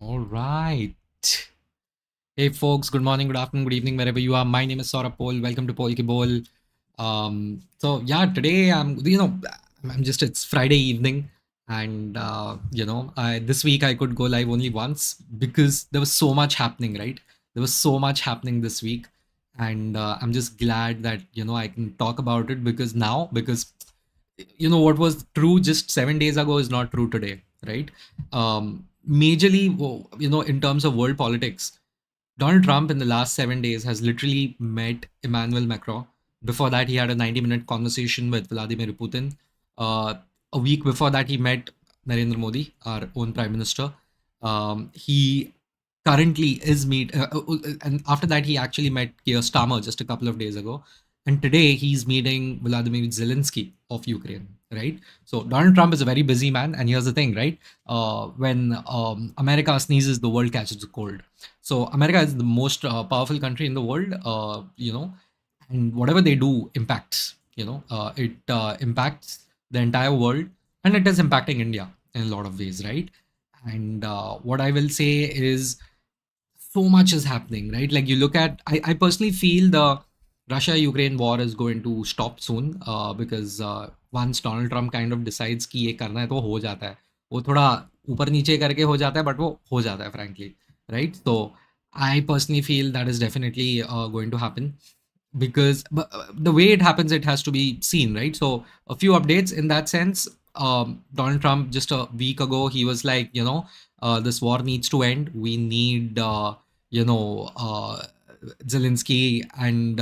All right. Hey, folks. Good morning, good afternoon, good evening, wherever you are. My name is Saurabh Pol. Welcome to Pol Ki Bol. Today I'm just it's Friday evening, and this week I could go live only once because there was so much happening. Right, there was so much happening this week, and I'm just glad that I can talk about it because what was true just 7 days ago is not true today, right? Majorly, in terms of world politics, Donald Trump in the last 7 days has literally met Emmanuel Macron. Before that, he had a 90-minute conversation with Vladimir Putin. Uh, a week before that, he met Narendra Modi, our own prime minister. He currently is and after that, he actually met Keir Starmer just a couple of days ago. And today, he's meeting Vladimir Zelensky of Ukraine, right? So Donald Trump is a very busy man. And here's the thing, right? When America sneezes, the world catches a cold. So America is the most powerful country in the world, and whatever they do impacts. It impacts the entire world, and it is impacting India in a lot of ways, right? And what I will say is so much is happening, right? Like you look at, I personally feel the Russia-Ukraine war is going to stop soon because once Donald Trump kind of decides कि ये करना है तो हो जाता है. वो थोड़ा ऊपर नीचे करके हो जाता है, but वो हो जाता है, frankly, right? So I personally feel that is definitely going to happen because the way it happens, it has to be seen, right? So a few updates in that sense. Donald Trump just a week ago, he was like, this war needs to end. We need, you know, uh, Zelensky and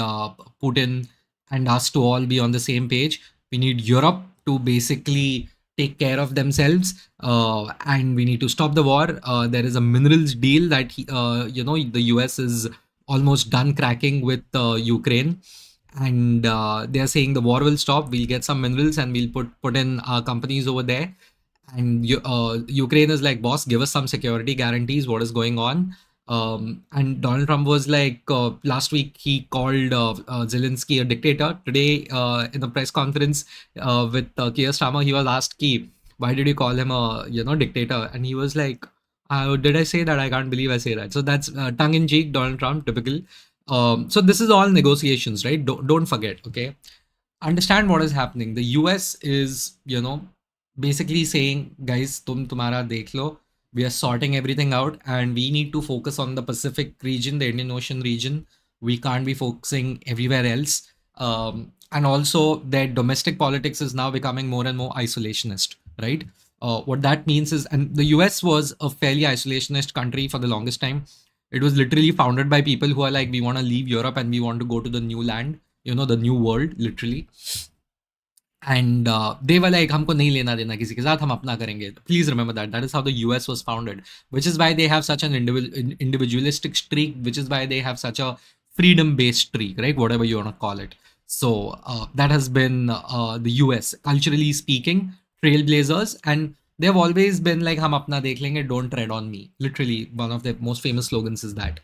Putin and us to all be on the same page. We need Europe to basically take care of themselves, and we need to stop the war. There is a minerals deal that the US is almost done cracking with Ukraine, and they are saying the war will stop. We'll get some minerals and we'll put in our companies over there. And Ukraine is like, boss, give us some security guarantees. What is going on? And Donald Trump was like, last week he called Zelensky a dictator. Today, in a press conference with Keir Starmer, he was asked, "Ki, why did you call him a dictator?" And he was like, "Did I say that? I can't believe I say that." So that's tongue in cheek, Donald Trump, typical. So this is all negotiations, right? Don't forget, okay? Understand what is happening. The US is, basically saying, guys, tumhara dekh lo. We are sorting everything out and we need to focus on the Pacific region, the Indian Ocean region. We can't be focusing everywhere else. And also, their domestic politics is now becoming more and more isolationist, right? What that means is, and the US was a fairly isolationist country for the longest time. It was literally founded by people who are like, we want to leave Europe and we want to go to the new land, the new world, literally. And they were like, हमको नहीं लेना देना किसी के साथ, हम अपना करेंगे. Please remember that. That is how the US was founded, which is why they have such an individualistic streak, which is why they have such a freedom-based streak, right? Whatever you want to call it. So that has been the US, culturally speaking, trailblazers, and they've always been like, हम अपना देख लेंगे, don't tread on me. Literally, one of their most famous slogans is that.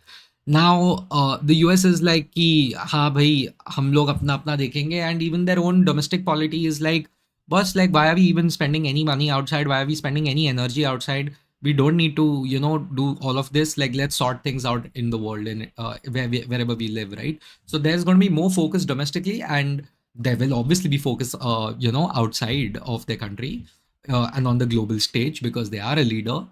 Now the US is like कि हाँ भाई हम लोग अपना अपना देखेंगे, and even their own domestic polity is like, boss, like why are we even spending any money outside? Why are we spending any energy outside? We don't need to do all of this. Like, let's sort things out in the world, in wherever we live, right? So there's going to be more focus domestically, and there will obviously be focus outside of their country, and on the global stage, because they are a leader.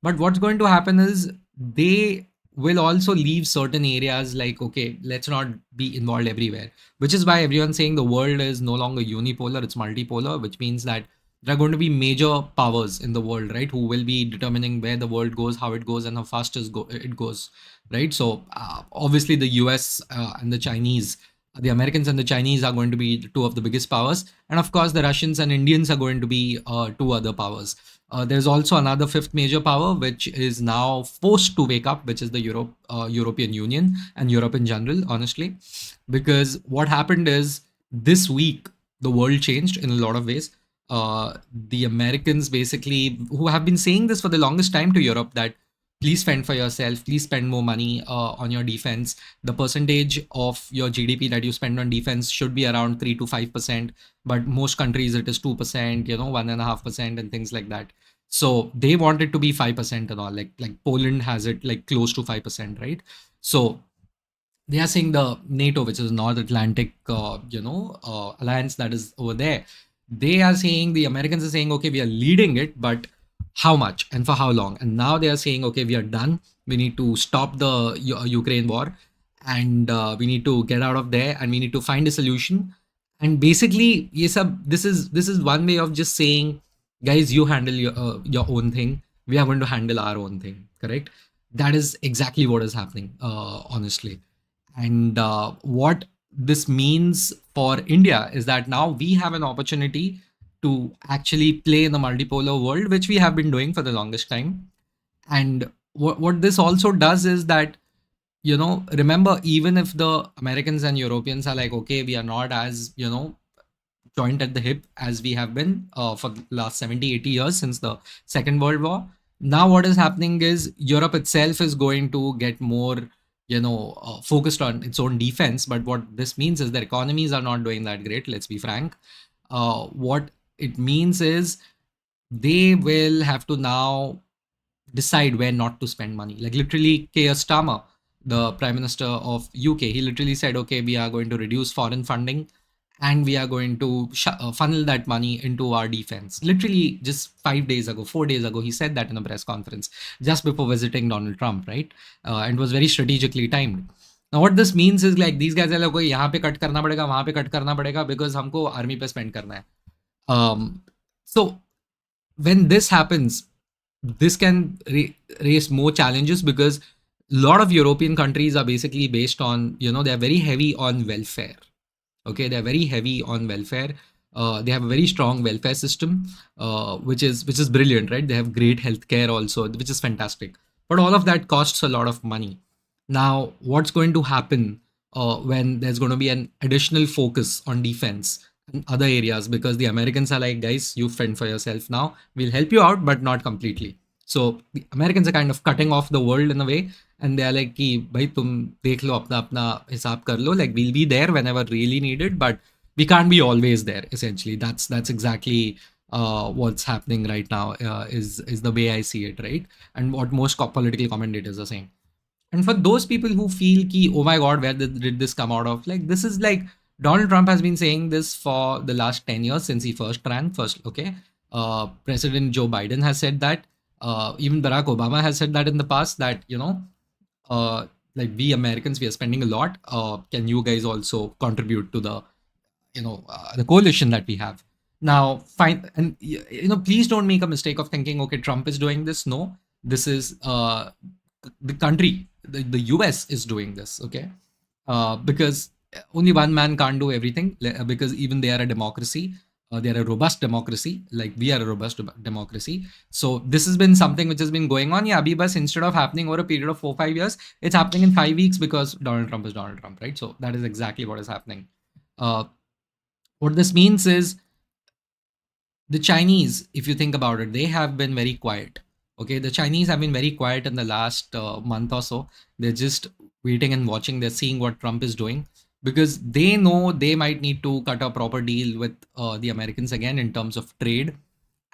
But what's going to happen is they will also leave certain areas like, okay, let's not be involved everywhere, which is why everyone's saying the world is no longer unipolar, it's multipolar, which means that there are going to be major powers in the world, right, who will be determining where the world goes, how it goes, and how fast it goes, right? So obviously the US and the Chinese, the Americans and the Chinese are going to be two of the biggest powers. And of course, the Russians and Indians are going to be two other powers. There's also another fifth major power, which is now forced to wake up, which is the European Union and Europe in general, honestly. Because what happened is this week, the world changed in a lot of ways. The Americans basically, who have been saying this for the longest time to Europe, that please fend for yourself, please spend more money on your defense. The percentage of your GDP that you spend on defense should be around 3 to 5%, but most countries it is 2%, 1.5%, and things like that. So they want it to be 5% and all. Like Poland has it like close to 5%, right? So they are saying the NATO, which is North Atlantic, alliance that is over there. They are saying, the Americans are saying, okay, we are leading it, but how much and for how long? And now they are saying, okay, we are done. We need to stop the Ukraine war, and we need to get out of there, and we need to find a solution. And basically, yes, sir, this is one way of just saying, guys, you handle your own thing. We are going to handle our own thing. Correct? That is exactly what is happening. Honestly. And what this means for India is that now we have an opportunity to actually play in the multipolar world, which we have been doing for the longest time. And what this also does is that, remember, even if the Americans and Europeans are like, okay, we are not as, joint at the hip as we have been for the last 70, 80 years since the Second World War. Now, what is happening is Europe itself is going to get more, focused on its own defense. But what this means is their economies are not doing that great. Let's be frank. What it means is they will have to now decide where not to spend money. Like literally, Keir Starmer, the Prime Minister of UK, he literally said, okay, we are going to reduce foreign funding and we are going to funnel that money into our defense. Literally, just 5 days ago, 4 days ago, he said that in a press conference just before visiting Donald Trump, right? And was very strategically timed. Now, what this means is like these guys are like, okay, यहाँ पे cut करना पड़ेगा, वहाँ पे cut करना पड़ेगा because हमको army पे spend करना है. So when this happens, this can raise more challenges because a lot of European countries are basically based on, they're very heavy on welfare. Okay, they're very heavy on welfare. They have a very strong welfare system, which is brilliant, right? They have great healthcare also, which is fantastic. But all of that costs a lot of money. Now, what's going to happen when there's going to be an additional focus on defense in other areas? Because the Americans are like, guys, you fend for yourself now. We'll help you out, but not completely. So the Americans are kind of cutting off the world in a way, and they are like, कि भाई तुम देख लो अपना अपना हिसाब कर लो. Like we'll be there whenever really needed, but we can't be always there. Essentially, that's exactly what's happening right now. Is the way I see it, right? And what most political commentators are saying. And for those people who feel ki, oh my God, where did this come out of? Like, this is like Donald Trump has been saying this for the last 10 years since he first ran. Okay. President Joe Biden has said that. Even Barack Obama has said that in the past that, like we Americans, we are spending a lot. Can you guys also contribute to the coalition that we have? Now, fine. And, please don't make a mistake of thinking, okay, Trump is doing this. No, this is the country, the US is doing this, okay? Because only one man can't do everything, because even they are a democracy. They are a robust democracy, like we are a robust democracy. So this has been something which has been going on. Yeah, abhi bas instead of happening over a period of 4-5 years, it's happening in 5 weeks because Donald Trump is Donald Trump, right? So that is exactly what is happening. What this means is the Chinese, if you think about it, they have been very quiet. Okay, the Chinese have been very quiet in the last month or so. They're just waiting and watching. They're seeing what Trump is doing because they know they might need to cut a proper deal with the Americans again in terms of trade.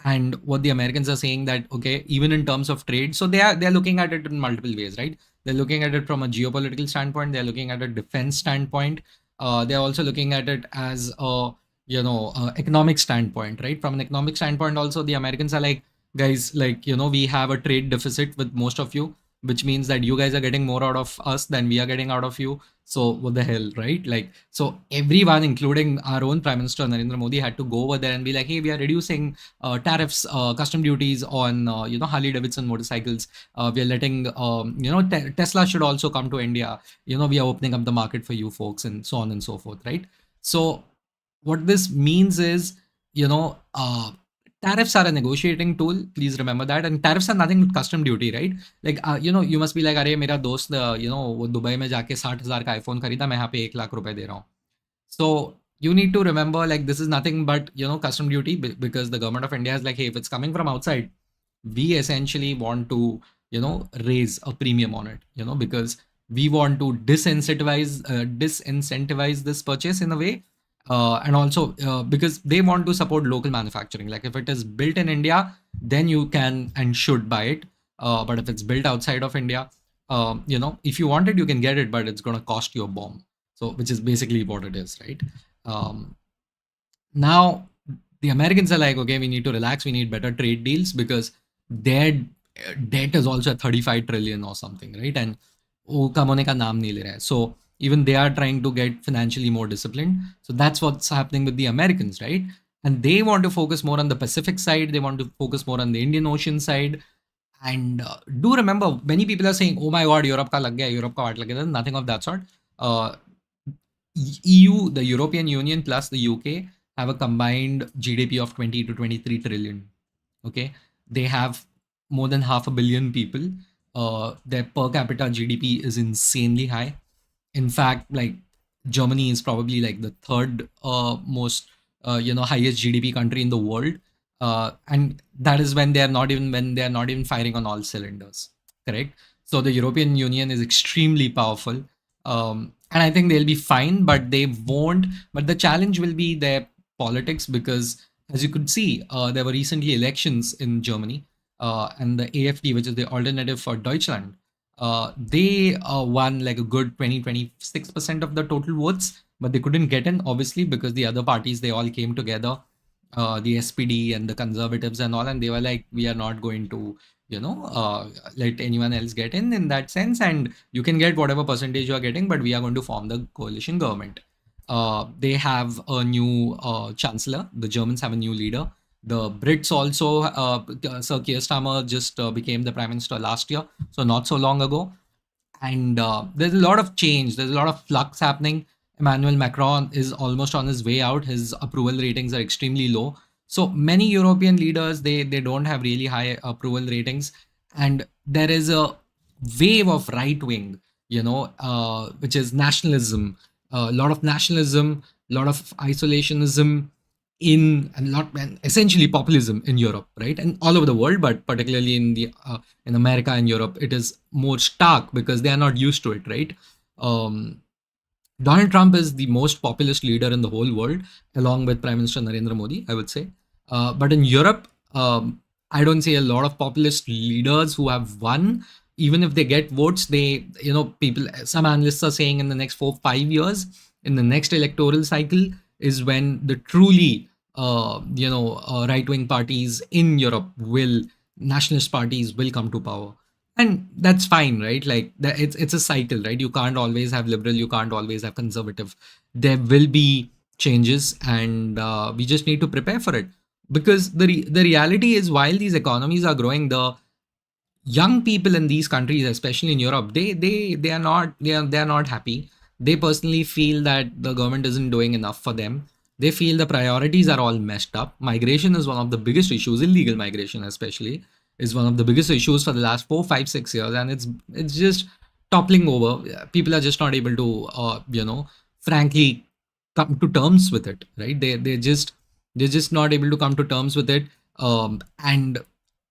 And what the Americans are saying that, okay, even in terms of trade, so they're looking at it in multiple ways, right? They're looking at it from a geopolitical standpoint. They're looking at a defense standpoint. They're also looking at it as a economic standpoint, right? From an economic standpoint, also the Americans are like, guys, like, we have a trade deficit with most of you, which means that you guys are getting more out of us than we are getting out of you. So what the hell, right? Like, so everyone, including our own Prime Minister Narendra Modi, had to go over there and be like, hey, we are reducing tariffs, custom duties on Harley Davidson motorcycles. We are letting Tesla should also come to India. We are opening up the market for you folks, and so on and so forth, right? So what this means is, tariffs are a negotiating tool. Please remember that. And tariffs are nothing but custom duty, right? Like, you must be like, अरे मेरा दोस्त, वो Dubai में जाके 60,000 का iPhone खरीदा, मैं यहाँ पे 1 लाख रुपए दे रहा हूँ. So you need to remember, like, this is nothing but, custom duty, because the government of India is like, hey, if it's coming from outside, we essentially want to, raise a premium on it, because we want to disincentivize this purchase in a way. And also because they want to support local manufacturing. Like if it is built in India, then you can and should buy it. But if it's built outside of India, if you want it, you can get it, but it's going to cost you a bomb. So, which is basically what it is, right? Um, Now, the Americans are like, okay, we need to relax. We need better trade deals because their debt is also at 35 trillion or something, right? And वो कम होने का नाम नहीं ले रहा है. So even they are trying to get financially more disciplined. So that's what's happening with the Americans, right? And they want to focus more on the Pacific side. They want to focus more on the Indian Ocean side. And do remember, many people are saying, "Oh my God, Europe का लग गया, Europe का वाट लग गया." Nothing of that sort. Uh, EU, the European Union plus the UK have a combined GDP of 20 to 23 trillion. Okay, they have more than half a billion people. Their per capita GDP is insanely high. In fact, like Germany is probably like the third most highest GDP country in the world, and that is when they are not even firing on all cylinders. Correct. So the European Union is extremely powerful, and I think they'll be fine, but they won't. But the challenge will be their politics because, as you could see, there were recently elections in Germany, and the AfD, which is the alternative for Deutschland, they won like a good 20-26% of the total votes, but they couldn't get in, obviously, because the other parties, they all came together, the SPD and the conservatives and all, and they were like, we are not going to, let anyone else get in that sense. And you can get whatever percentage you are getting, but we are going to form the coalition government. They have a new chancellor. The Germans have a new leader. The Brits also, Sir Keir Starmer just became the prime minister last year, so not so long ago. And there's a lot of change. There's a lot of flux happening. Emmanuel Macron is almost on his way out. His approval ratings are extremely low. So many European leaders, they don't have really high approval ratings, and there is a wave of right wing, which is nationalism. A lot of nationalism, a lot of isolationism and lot and essentially populism in Europe, right, and all over the world, but particularly in America and Europe, it is more stark because they are not used to it, right? Um, Donald Trump is the most populist leader in the whole world, along with Prime Minister Narendra Modi, I would say. But in Europe, I don't see a lot of populist leaders who have won. Even if they get votes, some analysts are saying in the next 4-5 years, in the next electoral cycle, is when the truly, right wing parties in Europe nationalist parties will come to power, and that's fine, right? Like it's a cycle, right? You can't always have liberal, you can't always have conservative. There will be changes, and we just need to prepare for it, because the reality is, while these economies are growing, the young people in these countries, especially in Europe, they are not happy. They personally feel that the government isn't doing enough for them. They feel the priorities are all messed up. Migration is one of the biggest issues. Illegal migration, especially, is one of the biggest issues for the last 4, 5, 6 years, and it's just toppling over. People are just not able to, frankly, come to terms with it. Right? They're just not able to come to terms with it. And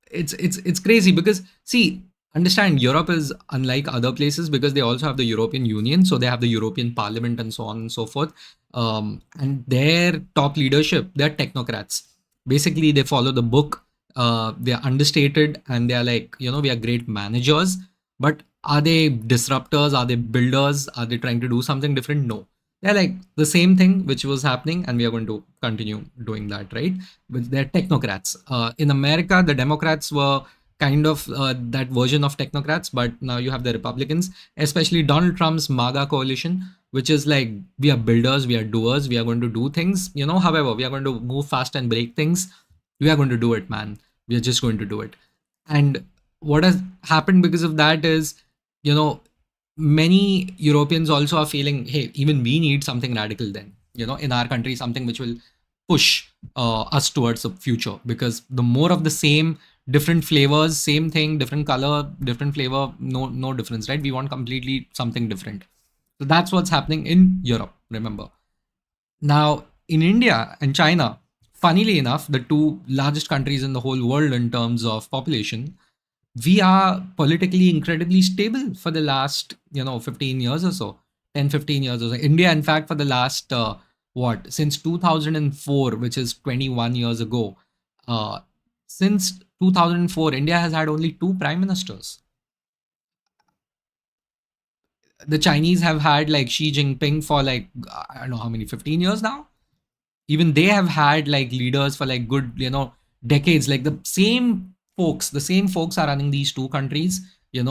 it's crazy because, see, understand, Europe is unlike other places because they also have the European Union, so they have the European Parliament and so on and so forth. And their top leadership, they're technocrats. Basically, they follow the book. They are understated, and they are like, we are great managers, but are they disruptors? Are they builders? Are they trying to do something different? No. They're like the same thing which was happening, and we are going to continue doing that, right? But they're technocrats. In America, the Democrats were kind of that version of technocrats, but now you have the Republicans, especially Donald Trump's MAGA coalition, which is like, we are builders, we are doers, we are going to do things, however, we are going to move fast and break things. We are going to do it, man. We are just going to do it. And what has happened because of that is, you know, many Europeans also are feeling, hey, even we need something radical then, in our country, something which will push us towards the future, because the more of the same, different flavors, same thing, different color, different flavor, no difference, right? We want completely something different. So that's what's happening in Europe, remember. Now, in India and China, funnily enough, the two largest countries in the whole world in terms of population, we are politically incredibly stable for the last 15 years or so, 10, 15 years or so. India, in fact, for the last what, since 2004, which is 21 years ago. Uh, since 2004, India has had only two prime ministers. The Chinese have had like Xi Jinping for like, I don't know how many, 15 years now. Even they have had like leaders for like good, decades. Like the same folks are running these two countries.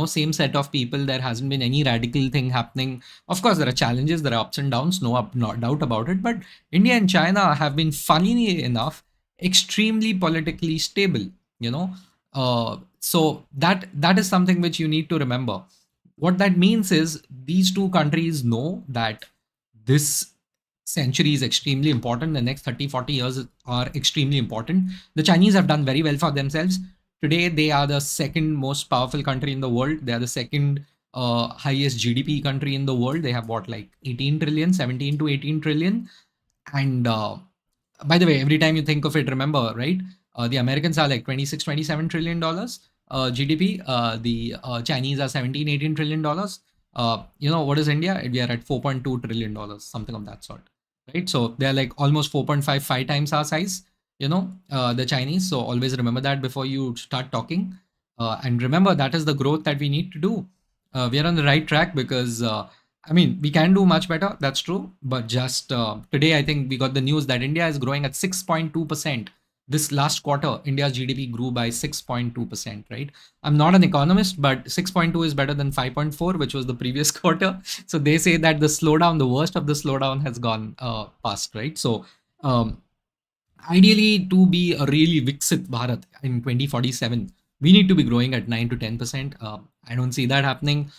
Same set of people. There hasn't been any radical thing happening. Of course, there are challenges, there are ups and downs, no doubt about it. But India and China have been, funnily enough, extremely politically stable. So that is something which you need to remember. What that means is these two countries know that this century is extremely important. The next 30, 40 years are extremely important. The Chinese have done very well for themselves. Today, they are the second most powerful country in the world. They are the second highest GDP country in the world. They have what, like 18 trillion, 17 to 18 trillion. And by the way, every time you think of it, remember, right? The Americans are like 26, 27 trillion dollars GDP. The Chinese are 17, 18 trillion dollars. What is India? We are at 4.2 trillion dollars, something of that sort, right? So they're like almost 4.55 times our size, the Chinese. So always remember that before you start talking. And remember, that is the growth that we need to do. We are on the right track because I mean, we can do much better. That's true. But just today, I think we got the news that India is growing at 6.2%. This last quarter, India's GDP grew by 6.2%, right? I'm not an economist, but 6.2 is better than 5.4, which was the previous quarter. So they say that the slowdown, the worst of the slowdown has gone past, right? So um, ideally, to be a really Viksit Bharat in 2047, we need to be growing at 9 to 10%. I don't see that happening.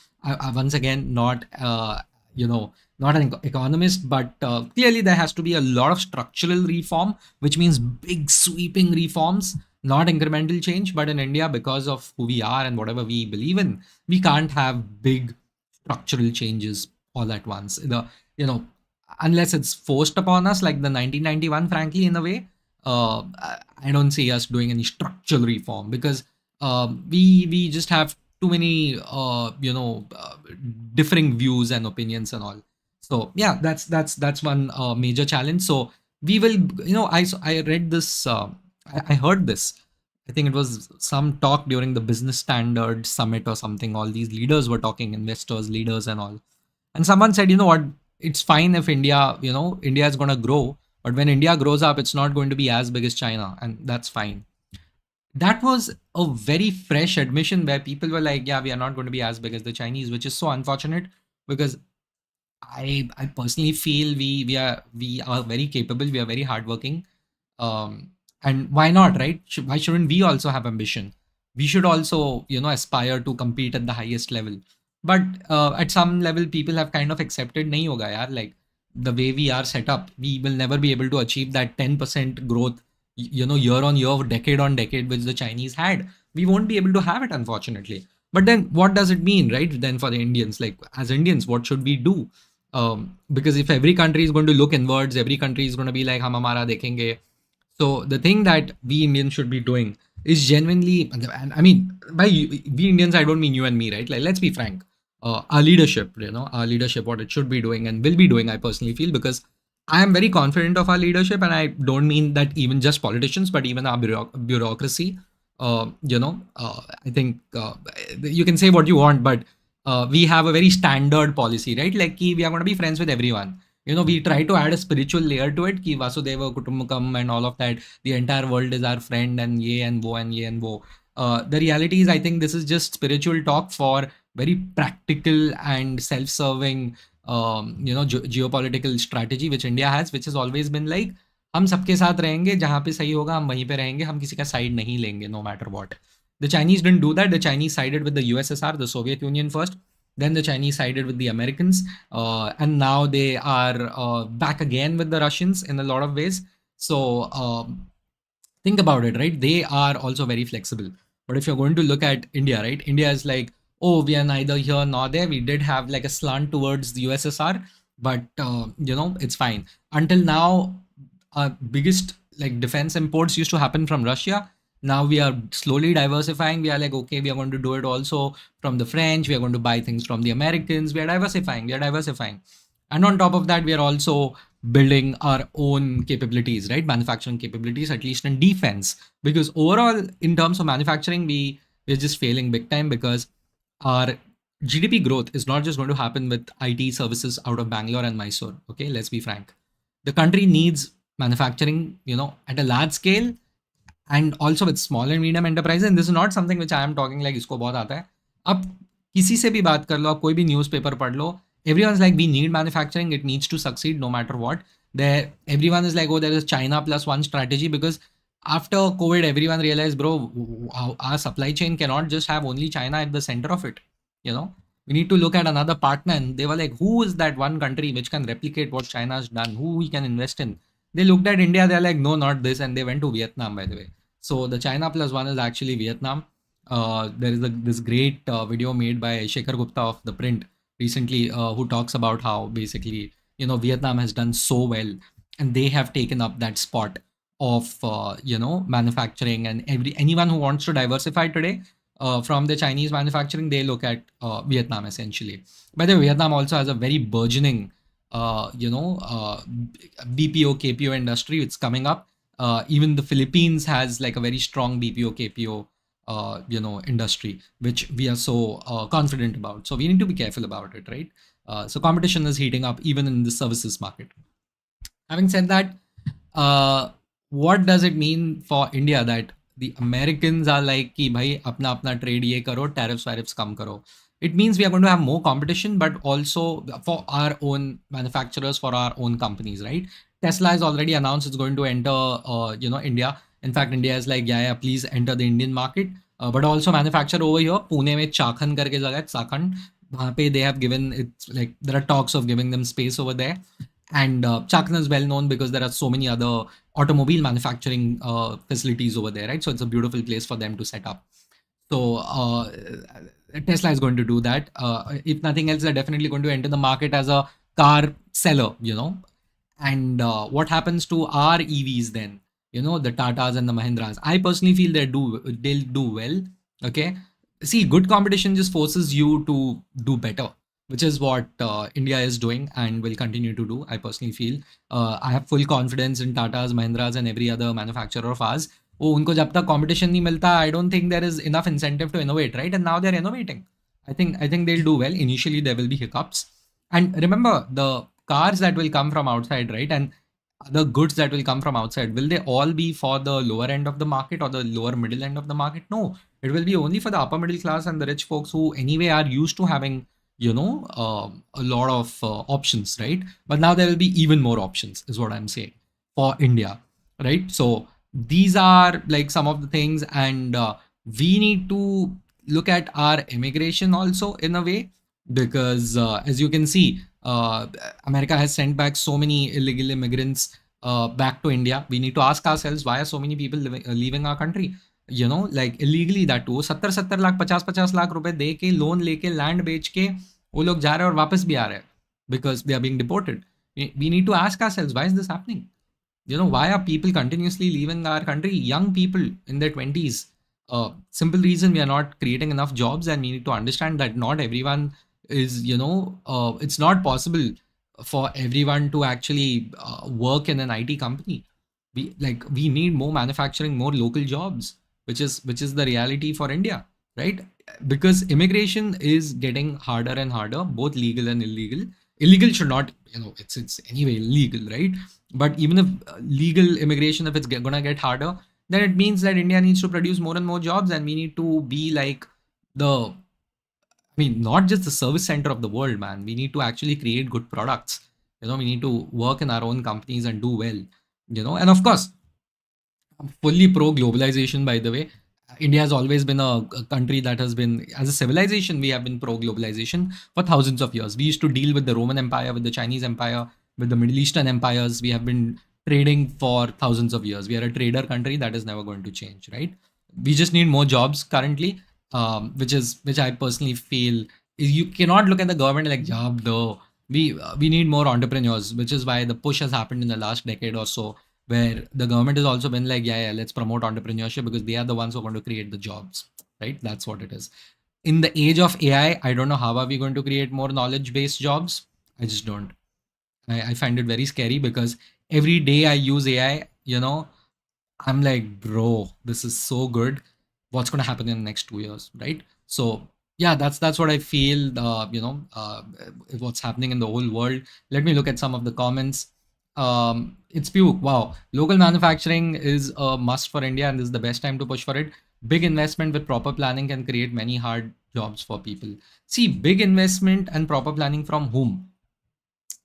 Once again, not an economist, but clearly there has to be a lot of structural reform, which means big sweeping reforms, not incremental change. But in India, because of who we are and whatever we believe in, we can't have big structural changes all at once. You know, unless it's forced upon us, like the 1991, frankly, in a way, I don't see us doing any structural reform because we just have too many differing views and opinions and all. So yeah, that's one major challenge. So we will, I read this, I heard this. I think it was some talk during the Business Standard Summit or something. All these leaders were talking, investors, leaders, and all. And someone said, you know what, it's fine if India is going to grow, but when India grows up, it's not going to be as big as China, and that's fine. That was a very fresh admission where people were like, yeah, we are not going to be as big as the Chinese, which is so unfortunate because I personally feel we are very capable, we are very hardworking, and why not, right? Why shouldn't we also have ambition? We should also aspire to compete at the highest level. But at some level, people have kind of accepted, nahi hoga yaar, like the way we are set up, we will never be able to achieve that 10% growth, year on year, decade on decade, which the Chinese had. We won't be able to have it, unfortunately. But then what does it mean, right? Then for the Indians, like as Indians, what should we do? Because if every country is going to look inwards, every country is going to be like, hum hamara dekhenge. So the thing that we Indians should be doing is genuinely, and I mean, by we Indians, I don't mean you and me, right? Like, let's be frank. Our leadership, our leadership, what it should be doing and will be doing, I personally feel, because I am very confident of our leadership, and I don't mean that even just politicians, but even our bureaucracy. I think you can say what you want, but we have a very standard policy, right? Like, we are going to be friends with everyone. We try to add a spiritual layer to it, ki Vasudeva Kutumbakam and all of that. The entire world is our friend, and ye and wo and ye and wo. The reality is, I think this is just spiritual talk for very practical and self-serving, geopolitical strategy which India has, which has always been like, हम सबके साथ रहेंगे, जहाँ पे सही होगा हम वहीं पे रहेंगे, हम किसी का साइड नहीं लेंगे, no matter what. The Chinese didn't do that. The Chinese sided with the USSR, the Soviet Union first. Then the Chinese sided with the Americans, and now they are back again with the Russians in a lot of ways. So think about it, right? They are also very flexible. But if you're going to look at India, right? India is like, oh, we are neither here nor there. We did have like a slant towards the USSR, but it's fine. Until now, our biggest like defense imports used to happen from Russia. Now we are slowly diversifying. We are like, okay, we are going to do it also from the French. We are going to buy things from the Americans. We are diversifying. We are diversifying. And on top of that, we are also building our own capabilities, right? Manufacturing capabilities, at least in defense. Because overall, in terms of manufacturing, we're just failing big time because our GDP growth is not just going to happen with IT services out of Bangalore and Mysore. Okay, let's be frank. The country needs manufacturing, at a large scale, and also with small and medium enterprises. And this is not something which I am talking like इसको बहुत आता है. अब किसी से भी बात कर लो, आप कोई भी न्यूज़पेपर पढ़ लो, everyone's like we need manufacturing, it needs to succeed no matter what. There, everyone is like, oh, there is China plus one strategy, because after COVID, everyone realized, bro, our supply chain cannot just have only China at the center of it. You know, we need to look at another partner. And they were like, who is that one country which can replicate what China has done? Who we can invest in? They looked at India, they're like, no, not this. And they went to Vietnam, by the way. So the China plus one is actually Vietnam. There is this great video made by Shekhar Gupta of The Print recently, who talks about how basically, Vietnam has done so well, and they have taken up that spot of, manufacturing. And anyone who wants to diversify today, from the Chinese manufacturing, they look at Vietnam essentially. By the way, Vietnam also has a very burgeoning, BPO KPO industry. It's coming up. Even the Philippines has like a very strong BPO KPO, industry, which we are so confident about. So we need to be careful about it, right? So competition is heating up even in the services market. Having said that, uh, what does it mean for India that the Americans are like कि भाई अपना अपना trade ये करो, tariffs कम करो? It means we are going to have more competition, but also for our own manufacturers, for our own companies, right? Tesla has already announced it's going to enter, India. In fact, India is like, yeah, please enter the Indian market, but also manufacture over here. Pune में चाखन करके जगह है, चाखंड. वहाँ पे they have given, it's like there are talks of giving them space over there. And Chakan is well known because there are so many other automobile manufacturing facilities over there, right? So it's a beautiful place for them to set up. So Tesla is going to do that. If nothing else, they're definitely going to enter the market as a car seller, And what happens to our EVs then? The Tatas and the Mahindras. I personally feel they'll do well. Okay. See, good competition just forces you to do better, which is what India is doing and will continue to do. I personally feel I have full confidence in Tata's, Mahindras, and every other manufacturer of ours. Oh, उनको जब तक competition नहीं मिलता, I don't think there is enough incentive to innovate, right? And now they're innovating. I think they'll do well. Initially, there will be hiccups, and remember the cars that will come from outside, right? And the goods that will come from outside, will they all be for the lower end of the market or the lower middle end of the market? No, it will be only for the upper middle class and the rich folks who anyway are used to having a lot of options, right? But now there will be even more options, is what I'm saying, for India, right? So these are like some of the things, and we need to look at our immigration also in a way, because as you can see, America has sent back so many illegal immigrants back to India. We need to ask ourselves, why are so many people leaving our country? Like illegally, that too. 70 lakh 50 lakh रुपए दे के, loan लेके, land बेच के वो लोग जा रहे हैं और वापस भी आ रहे हैं, because they are being deported. We need to ask ourselves, why is this happening? Why are people continuously leaving our country? Young people in their 20s. Simple reason, we are not creating enough jobs, and we need to understand that not everyone is, it's not possible for everyone to actually work in an IT company. We need more manufacturing, more local jobs, which is the reality for India, right? Because immigration is getting harder and harder, both legal and illegal. Illegal should not, it's anyway illegal, right? But even if legal immigration, if it's gonna get harder, then it means that India needs to produce more and more jobs, and we need to be like not just the service center of the world, man. We need to actually create good products. We need to work in our own companies and do well. And of course, I'm fully pro globalization, by the way. India has always been a country that has been, as a civilization, we have been pro globalization for thousands of years. We used to deal with the Roman Empire, with the Chinese Empire, with the Middle Eastern empires. We have been trading for thousands of years. We are a trader country. That is never going to change, right? We just need more jobs currently, which I personally feel is, you cannot look at the government like job though. We need more entrepreneurs, which is why the push has happened in the last decade or so, where the government has also been like, yeah, let's promote entrepreneurship, because they are the ones who are going to create the jobs, right? That's what it is. In the age of AI, I don't know how are we going to create more knowledge-based jobs. I just don't. I find it very scary because every day I use AI, I'm like, bro, this is so good. What's going to happen in the next 2 years, right? So yeah, that's what I feel. What's happening in the whole world. Let me look at some of the comments. It's puke. Wow, local manufacturing is a must for India, and this is the best time to push for it. Big investment with proper planning can create many hard jobs for people. See, big investment and proper planning from whom?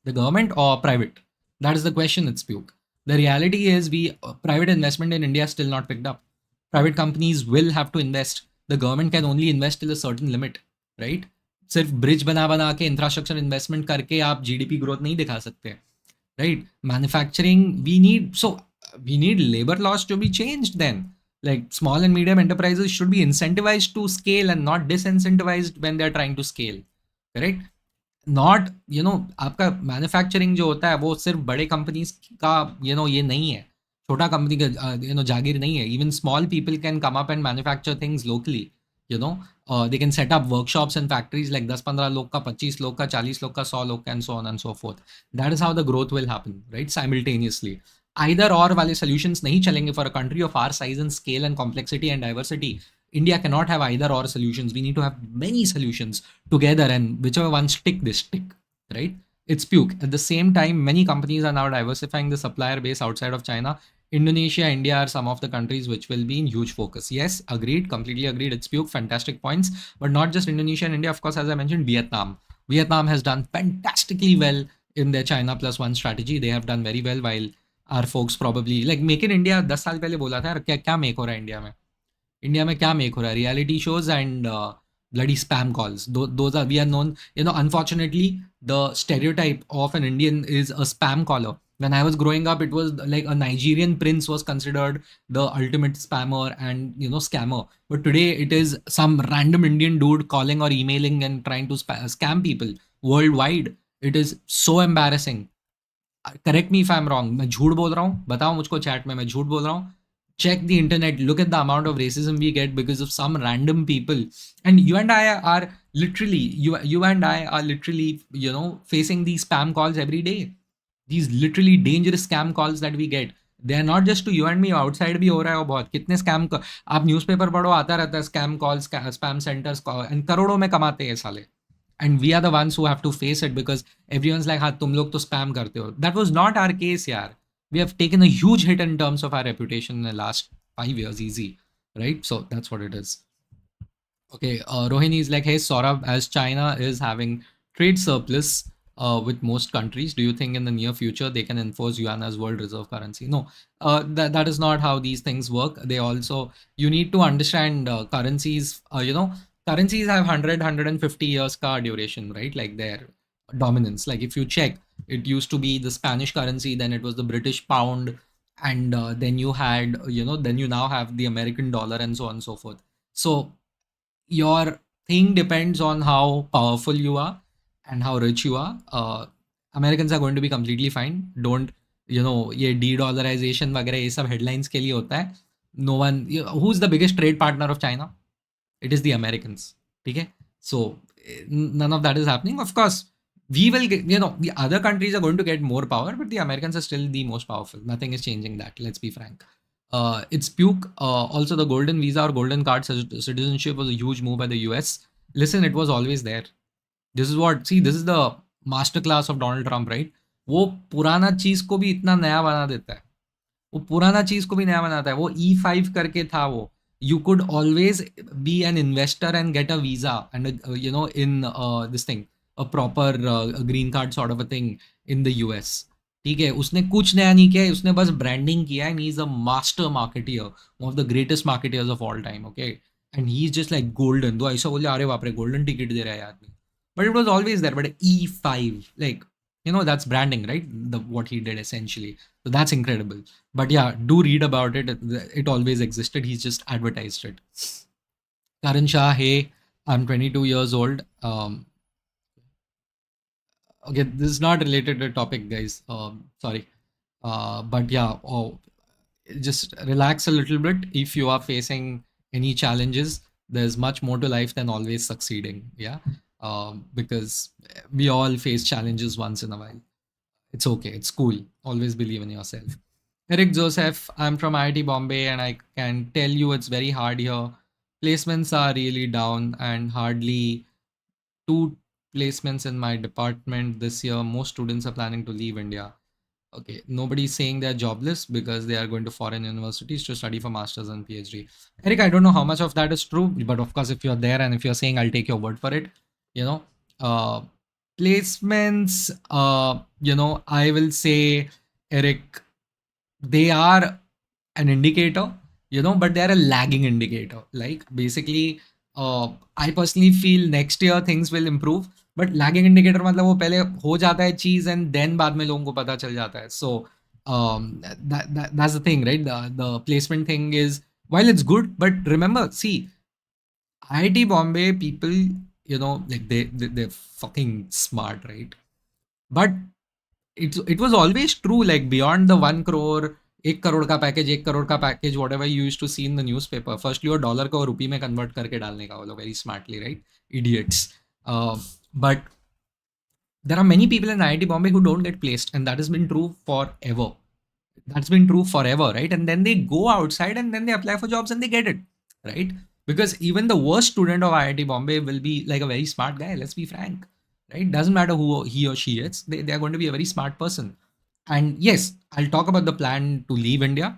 The government or private? That is the question. It's puke. The reality is, we private investment in India is still not picked up. Private companies will have to invest. The government can only invest till a certain limit, right? सिर्फ bridge बना बना के infrastructure investment करके आप GDP growth नहीं दिखा सकते, right? Manufacturing, we need labor laws to be changed then. Like small and medium enterprises should be incentivized to scale and not disincentivized when they're trying to scale, correct? Not आपका manufacturing जो होता है वो सिर्फ बड़े companies का ये नहीं है, छोटा कंपनी का जागीर नहीं है. Even small people can come up and manufacture things locally. They can set up workshops and factories like 10-15 लोग का, 25 लोग का, 40 लोग का, 100 लोग का, and so on and so forth. That is how the growth will happen, right? Simultaneously. Either और वाले सोल्यूशंस नहीं चलेंगे for a country of our size and scale and complexity and diversity. India cannot have either or solutions. We need to have many solutions together, and whichever one stick, they stick, right? It's puke. At the same time, many companies are now diversifying the supplier base outside of China. Indonesia, India are some of the countries which will be in huge focus. Yes, agreed, completely agreed. It's puke. Fantastic points. But not just Indonesia and India, of course, as I mentioned, Vietnam. Vietnam has done fantastically well in their China plus one strategy. They have done very well, while our folks probably like make in India 10 साल पहले बोला था, क्या क्या make हो रहा है India में. इंडिया में क्या मेक हो रहा है? Reality shows and bloody spam calls. Those are, we are known, unfortunately, the stereotype of an Indian is a spam caller. When I was growing up, it was like a Nigerian prince was considered the ultimate spammer and scammer. But today it is some random Indian dude calling or emailing and trying to scam people worldwide. It is so embarrassing. Correct me if I am wrong. मैं झूठ बोल रहा हूँ, बताओ मुझको chat में मैं झूठ बोल रहा हूँ. Check the internet, look at the amount of racism we get because of some random people. And you and I are literally, you and I are literally, facing these spam calls every day. These literally dangerous scam calls that we get. They are not just to you and me, outside भी हो रहा है वो बहुत. कितने scam, आप newspaper पढ़ो, आता रहता है scam calls, spam centres, and करोड़ों में कमाते हैं साले. And we are the ones who have to face it because everyone's like, हाँ तुम लोग तो spam करते हो. That was not our case, यार. We have taken a huge hit in terms of our reputation in the last 5 years, easy, right? So that's what it is. Okay, Rohini is like, hey, Saurabh, as China is having trade surplus with most countries, do you think in the near future they can enforce yuan as world reserve currency? No, that is not how these things work. They also, you need to understand currencies, currencies have 150 years ka duration, right? Like their dominance. Like if you check, it used to be the Spanish currency, then it was the British pound, and then you had, then you now have the American dollar, and so on and so forth. So your thing depends on how powerful you are and how rich you are. Americans are going to be completely fine. Don't, ये de-dollarization वगैरह ये सब headlines के लिए होता है. No one, who's the biggest trade partner of China? It is the Americans. Okay? So none of that is happening. Of course, we will get, the other countries are going to get more power, but the Americans are still the most powerful. Nothing is changing that. Let's be frank. It's puke. Also, the golden visa or golden card citizenship was a huge move by the US. Listen, it was always there. This is the masterclass of Donald Trump, right? वो पुराना चीज को भी इतना नया बना देता है. वो पुराना चीज को भी नया बनाता है. वो E5 करके था वो. You could always be an investor and get a visa and in this thing, a proper green card sort of a thing in the US. ठीक है, उसने कुछ नया नहीं किया है, उसने बस ब्रांडिंग किया है. He is a master marketeer, one of the greatest marketeers of all time. Okay, and he is just like golden. तो ऐसा बोले, अरे बाप रे, गोल्डन टिकट दे रहा है आदमी. But it was always there. But E5, like, that's branding, right? What he did essentially. So that's incredible. But yeah, do read about it. It always existed. He's just advertised it. Karan Shah, hey, I'm 22 years old. Okay, this is not related to the topic, guys. Sorry. But yeah, just relax a little bit. If you are facing any challenges, there's much more to life than always succeeding. Yeah. Because we all face challenges once in a while. It's okay. It's cool. Always believe in yourself. Eric Joseph, I'm from IIT Bombay and I can tell you it's very hard here. Placements are really down and hardly two placements in my department this year. Most students are planning to leave India. Okay, nobody's saying they're jobless because they are going to foreign universities to study for masters and PhD. Eric, I don't know how much of that is true, but of course, if you're there and if you're saying I'll take your word for it, you know, uh, placements, I will say, Eric, they are an indicator, but they're a lagging indicator. Like basically, I personally feel next year things will improve, but lagging indicator मतलब वो पहले हो जाता है चीज and then बाद में लोगों को पता चल जाता है. So that's the thing, right? The placement thing is, while it's good, but remember, see, IIT Bombay people, like they're fucking smart, right? But it was always true, like beyond the 1 crore, 1 crore का package, 1 crore का package, whatever you use to see in the newspaper, firstly वो dollar को रुपये में convert करके डालने का, वो लोग very smartly, right? Idiots. But there are many people in IIT Bombay who don't get placed, and that has been true forever. That's been true forever, right? And then they go outside and then they apply for jobs and they get it, right? Because even the worst student of IIT Bombay will be like a very smart guy, let's be frank, right? Doesn't matter who he or she is, they are going to be a very smart person. And yes, I'll talk about the plan to leave India.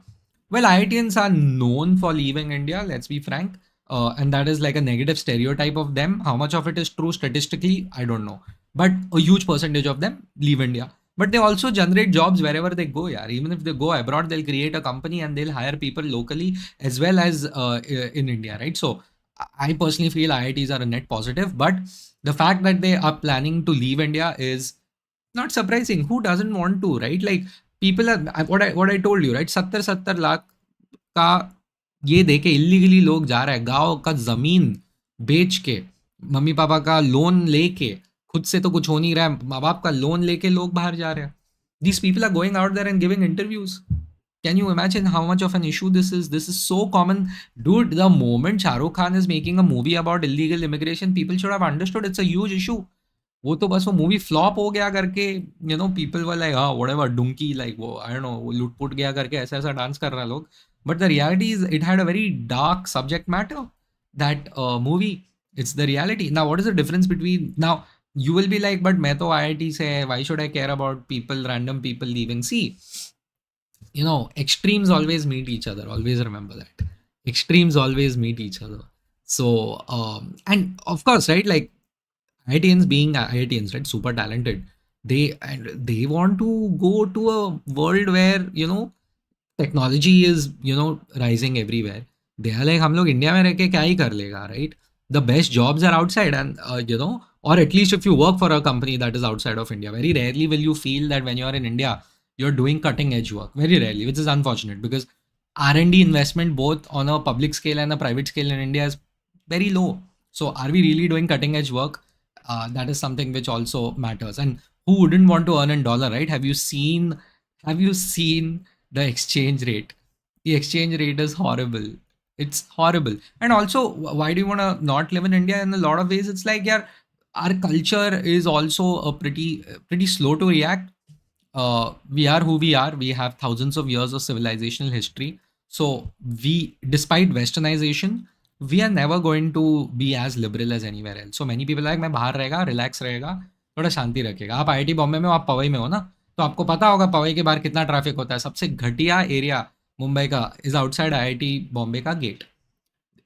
Well, IITians are known for leaving India, let's be frank. And that is like a negative stereotype of them. How much of it is true statistically, I don't know. But a huge percentage of them leave India. But they also generate jobs wherever they go. Yeah. Even if they go abroad, they'll create a company and they'll hire people locally as well as in India, right? So I personally feel IITs are a net positive. But the fact that they are planning to leave India is not surprising. Who doesn't want to, right? Like people are, what I told you, right? 70 lakh का ये देके illegally लोग जा रहे हैं, गांव का जमीन बेच के, मम्मी पापा का लोन लेके, खुद से तो कुछ हो नहीं रहा है, माँ बाप का लोन लेके लोग बाहर जा रहे हैं. These people are going out there and giving interviews. Can you imagine how much of an issue this is? This is so common. Dude, the moment Shah Rukh Khan is making a movie about illegal immigration, people should have understood it's a huge issue. वो तो बस वो movie flop हो गया करके, people were like, हाँ whatever, डुंकी, like वो I don't know, वो लुटपुट गया करके ऐसा ऐसा डांस कर रहा है लोग. But the reality is it had a very dark subject matter, that movie. It's the reality. Now what is the difference between, now you will be like, but मैं तो IIT से है, why should I care about people, random people leaving? See, extremes always meet each other. Always remember that. Extremes always meet each other. So, and of course, right, like IITians being IITians, right, super talented, they want to go to a world where, technology is, rising everywhere. They are like, हम लोग India में रह के क्या ही कर लेगा, right? The best jobs are outside, and or at least if you work for a company that is outside of India, very rarely will you feel that when you are in India, you're doing cutting edge work. Very rarely, which is unfortunate, because R&D investment both on a public scale and a private scale in India is very low. So are we really doing cutting edge work? That is something which also matters. And who wouldn't want to earn in dollar, right? Have you seen the exchange rate? The exchange rate is horrible. It's horrible. And also, why do you want to not live in India? In a lot of ways, it's like, yeah, our culture is also a pretty slow to react. We are who we are. We have thousands of years of civilizational history. So we, despite westernization, we are never going to be as liberal as anywhere else. So many people are like, मैं बाहर रहेगा, relax रहेगा, थोड़ा शांति रखेगा. आप IIT Bombay में हो, आप पवई में हो ना, तो आपको पता होगा पवई के बाहर कितना ट्रैफिक होता है. सबसे घटिया एरिया मुंबई का इज आउटसाइड IIT बॉम्बे का gate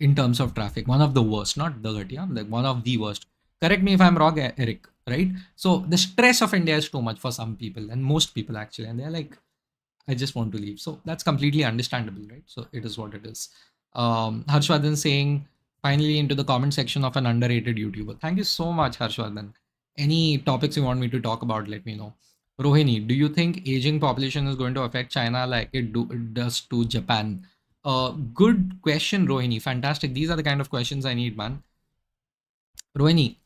in terms of traffic. One of the worst, not the ghatiya, like one of the worst. Correct me if I'm wrong, Eric, right? So the stress of India is too much for some people, and most people actually, and they're like, I just want to leave. So that's completely understandable, right? So it is what it is. Harshvardhan saying, finally into the comment section of an underrated YouTuber. Thank you so much, Harshvardhan. Any topics you want me to talk about, let me know. Rohini, do you think aging population is going to affect China like it does to Japan? Good question, Rohini. Fantastic. These are the kind of questions I need, man. Rohini,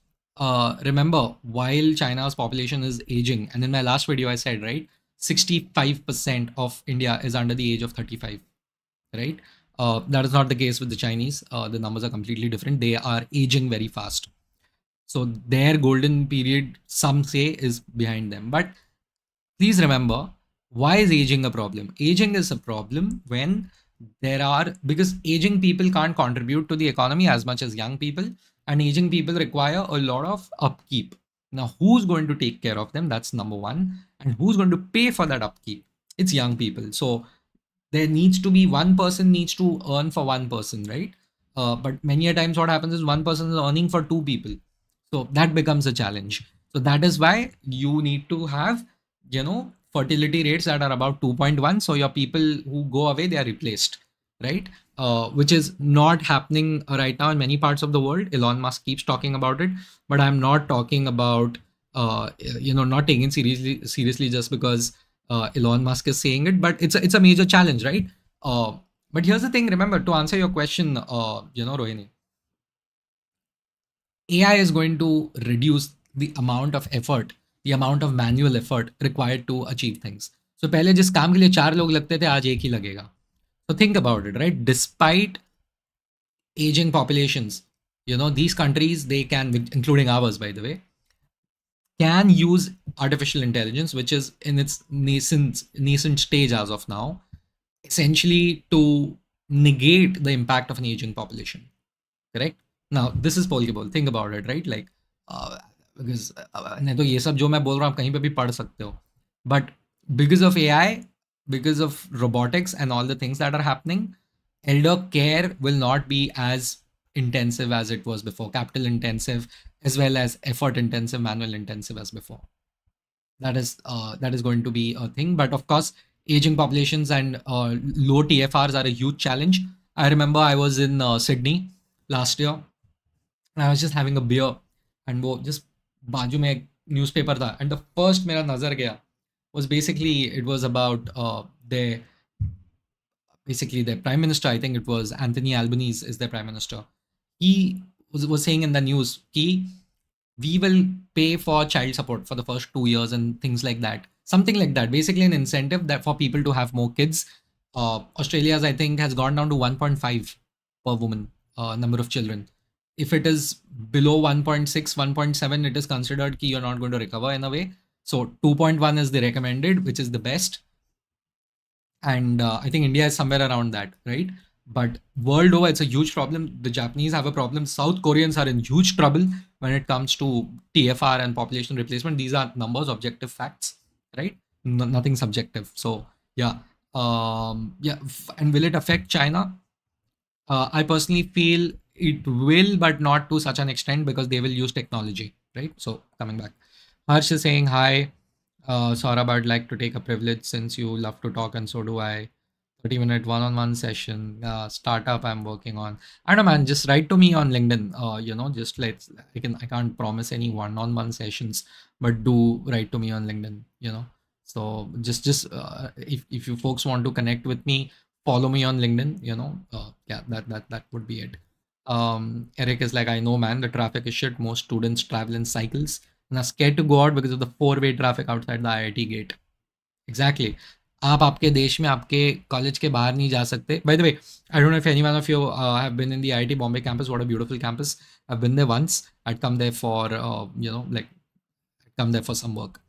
remember, while China's population is aging, and in my last video I said, right, 65% of India is under the age of 35, right? That is not the case with the Chinese. The numbers are completely different. They are aging very fast. So their golden period, some say, is behind them. But Please remember, why is aging a problem? Aging is a problem when because aging people can't contribute to the economy as much as young people, and aging people require a lot of upkeep. Now, who's going to take care of them? That's number one. And who's going to pay for that upkeep? It's young people. So there needs to be one person needs to earn for one person, right? But many a times what happens is one person is earning for two people. So that becomes a challenge. So that is why you need to have, fertility rates that are about 2.1. So your people who go away, they are replaced, right? Which is not happening right now in many parts of the world. Elon Musk keeps talking about it, but I'm not talking about, not taking seriously just because Elon Musk is saying it, but it's a major challenge, right? Uh, but here's the thing. Remember, to answer your question, Rohini, AI is going to reduce the amount of effort, the amount of manual effort required to achieve things. So पहले जिस काम के लिए चार लोग लगते थे आज एक ही लगेगा. So think about it, right? Despite aging populations, these countries, they can, including ours, by the way, can use artificial intelligence, which is in its nascent stage as of now, essentially to negate the impact of an aging population. Correct? Now, this is possible. Think about it, right? Like, because नहीं तो ये सब जो मैं बोल रहा हूँ आप कहीं पे भी पढ़ सकते हो. But because of AI, because of robotics and all the things that are happening, elder care will not be as intensive as it was before, capital intensive as well as effort intensive, manual intensive as before. That is going to be a thing. But of course, aging populations and low TFRs are a huge challenge. I remember I was in Sydney last year, and I was just having a beer, and वो just बाजू में एक newspaper था, and the first मेरा नज़र गया was basically, it was about their basically their prime minister. I think it was Anthony Albanese is their prime minister. He was saying in the news, we will pay for child support for the first 2 years and things like that. Something like that. Basically, an incentive that for people to have more kids. Australia's, I think, has gone down to 1.5 per woman number of children. If it is below 1.6, 1.7, it is considered that you're not going to recover in a way. So 2.1 is the recommended, which is the best. And I think India is somewhere around that, right? But world over, it's a huge problem. The Japanese have a problem. South Koreans are in huge trouble when it comes to TFR and population replacement. These are numbers, objective facts, right? Nothing subjective. So yeah, and will it affect China? I personally feel it will, but not to such an extent because they will use technology, right? So coming back, Harsh is saying hi. Saurabh, I'd like to take a privilege since you love to talk and so do I. 30-minute one-on-one session, startup I'm working on. I don't know, man. Just write to me on LinkedIn. Just I can't promise any one-on-one sessions, but do write to me on LinkedIn. So just if you folks want to connect with me, follow me on LinkedIn. Yeah, that would be it. Eric is like, I know, man. The traffic is shit. Most students travel in cycles and are scared to go out because of the four-way traffic outside the IIT gate. Exactly. आप आपके देश में आपके college के बाहर नहीं जा सकते. By the way, I don't know if any one of you have been in the IIT Bombay campus. What a beautiful campus. I've been there once. I'd come there for, I'd come there for some work.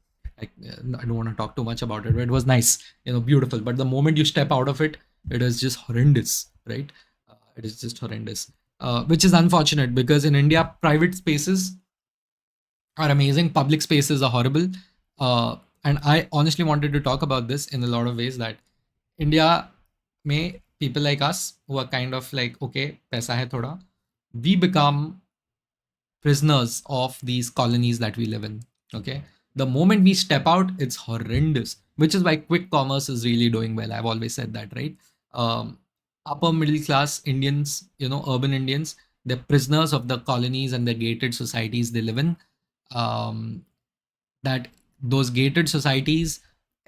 I don't want to talk too much about it, but it was nice, beautiful. But the moment you step out of it, it is just horrendous, right? It is just horrendous, which is unfortunate because in India, private spaces are amazing. Public spaces are horrible. And I honestly wanted to talk about this in a lot of ways that India may people like us who are kind of like, okay, paisa hai thoda, we become prisoners of these colonies that we live in. Okay. The moment we step out, it's horrendous, which is why quick commerce is really doing well. I've always said that, right? Upper middle class Indians, urban Indians, they're prisoners of the colonies and the gated societies they live in. That those gated societies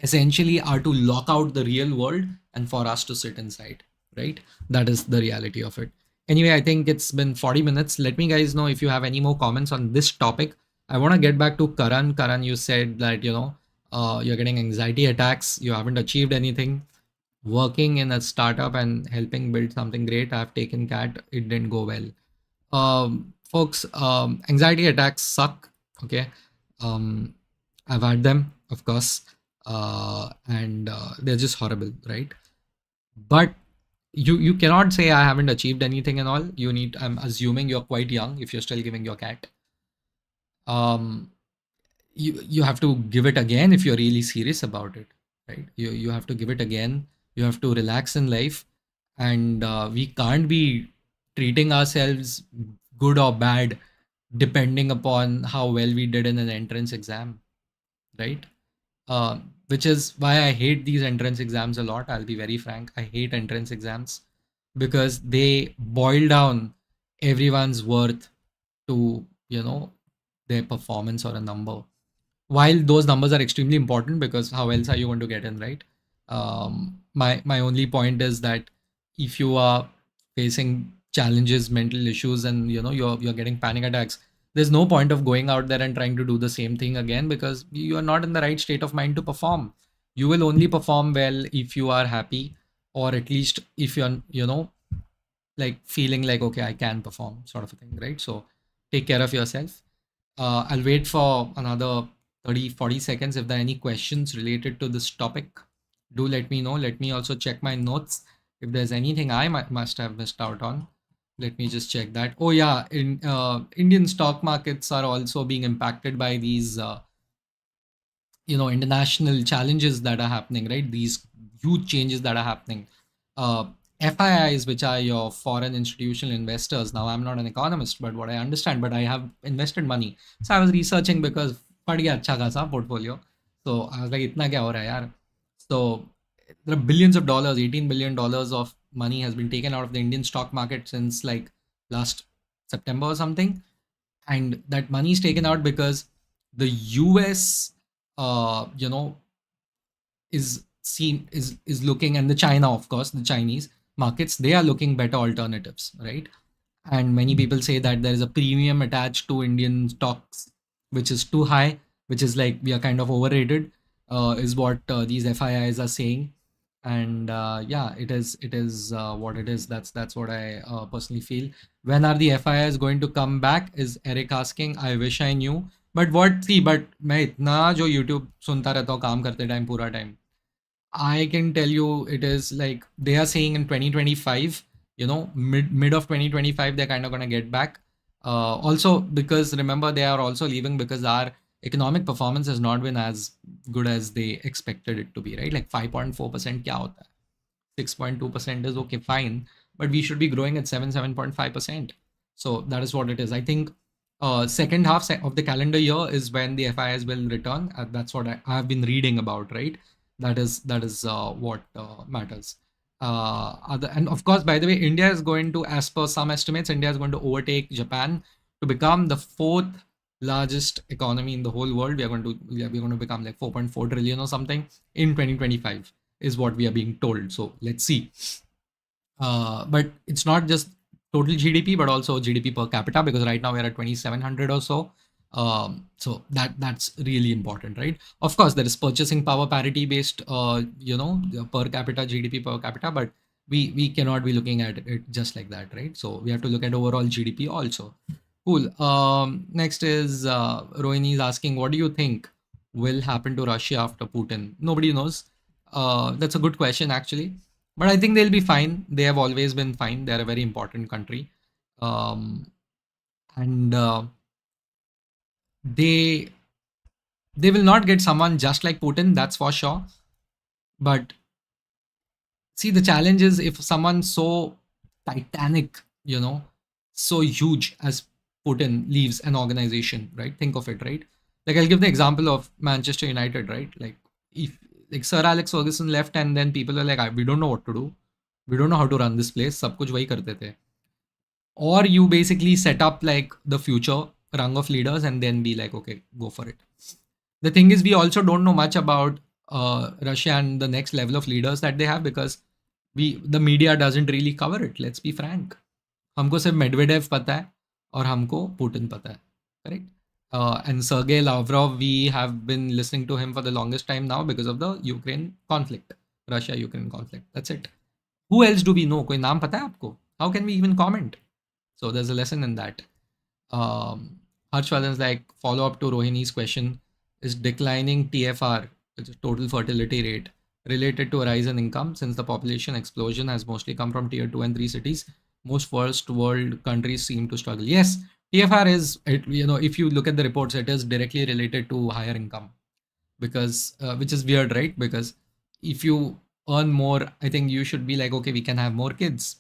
essentially are to lock out the real world and for us to sit inside, right? That is the reality of it. Anyway, I think it's been 40 minutes. Let me guys know if you have any more comments on this topic. I want to get back to Karan. Karan, you said that, you're getting anxiety attacks. You haven't achieved anything. Working in a startup and helping build something great. I've taken CAT. It didn't go well. Folks, anxiety attacks suck. Okay. I've had them, of course. and they're just horrible, right? But you cannot say I haven't achieved anything and all. You need. I'm assuming you're quite young if you're still giving your cat. Um, you have to give it again if you're really serious about it, right? You have to give it again. You have to relax in life, and we can't be treating ourselves good or bad depending upon how well we did in an entrance exam, right? Which is why I hate these entrance exams a lot. I'll be very frank. I hate entrance exams because they boil down everyone's worth to, their performance or a number. While those numbers are extremely important because how else are you going to get in, right? My only point is that if you are facing challenges, mental issues, and you're getting panic attacks, there's no point of going out there and trying to do the same thing again because you are not in the right state of mind to perform. You will only perform well if you are happy, or at least if you're like feeling like okay, I can perform, sort of a thing, right? So take care of yourself. I'll wait for another 30-40 seconds. If there are any questions related to this topic, do let me know. Let me also check my notes. If there's anything I must have missed out on, let me just check that. Oh yeah, Indian stock markets are also being impacted by these international challenges that are happening, right? These huge changes that are happening. uh, FIIs, which are your foreign institutional investors. Now I'm not an economist, but what I understand, but I have invested money, so I was researching because पड़ गया अच्छा खासा portfolio. So I was like इतना क्या हो रहा है यार. So there are billions of dollars, $18 billion of money has been taken out of the Indian stock market since like last September or something, and that money is taken out because the US, is seen is looking, and the China, of course, the Chinese markets, they are looking better alternatives, right? And many people say that there is a premium attached to Indian stocks, which is too high, which is like we are kind of overrated, is what these FIIs are saying. And yeah, it is what it is. That's what I personally feel. When are the FIIs going to come back? Is Eric asking. I wish I knew. But what see? But मैं इतना जो YouTube सुनता रहता हूँ काम करते time पूरा time, I can tell you it is like they are saying in 2025, mid of 2025, they're kind of gonna get back. Also because remember they are also leaving because our economic performance has not been as good as they expected it to be, right? Like 5.4% kya hota hai? 6.2% is okay, fine, but we should be growing at 7.5%. So that is what it is. I think second half of the calendar year is when the FIs will return. That's what I have been reading about, right? That is what matters. And of course, by the way, India is going to, as per some estimates, India is going to overtake Japan to become the fourth largest economy in the whole world. We're going to become like 4.4 trillion or something in 2025 is what we are being told. So let's see. But it's not just total GDP, but also GDP per capita, because right now we're at 2,700 or so. So that's really important, right? Of course, there is purchasing power parity based, the per capita GDP per capita, but we cannot be looking at it just like that, right? So we have to look at overall GDP also. Cool. Next is Rohini is asking, what do you think will happen to Russia after Putin? Nobody knows. That's a good question, actually. But I think they'll be fine. They have always been fine. They're a very important country. Um, and they will not get someone just like Putin, that's for sure. But see, the challenge is if someone so titanic, so huge as Putin leaves an organization, right? Think of it, right? Like I'll give the example of Manchester United, right? Like if like Sir Alex Ferguson left and then people are like, we don't know what to do. We don't know how to run this place. सब कुछ वही करते थे. Or you basically set up like the future rung of leaders and then be like, okay, go for it. The thing is, we also don't know much about Russia and the next level of leaders that they have because the media doesn't really cover it. Let's be frank. हमको सिर्फ Medvedev पता है और हमको Putin पता है, correct? And Sergei Lavrov, we have been listening to him for the longest time now because of the Ukraine conflict, Russia-Ukraine conflict. That's it. Who else do we know? कोई नाम पता है आपको? How can we even comment? So there's a lesson in that. Harshvardhan's like, follow up to Rohini's question, is declining TFR which is total fertility rate, related to a rise in income since the population explosion has mostly come from tier 2 and 3 cities. Most first world countries seem to struggle. Yes, TFR is, if you look at the reports, it is directly related to higher income because, which is weird, right? Because if you earn more, I think you should be like, okay, we can have more kids.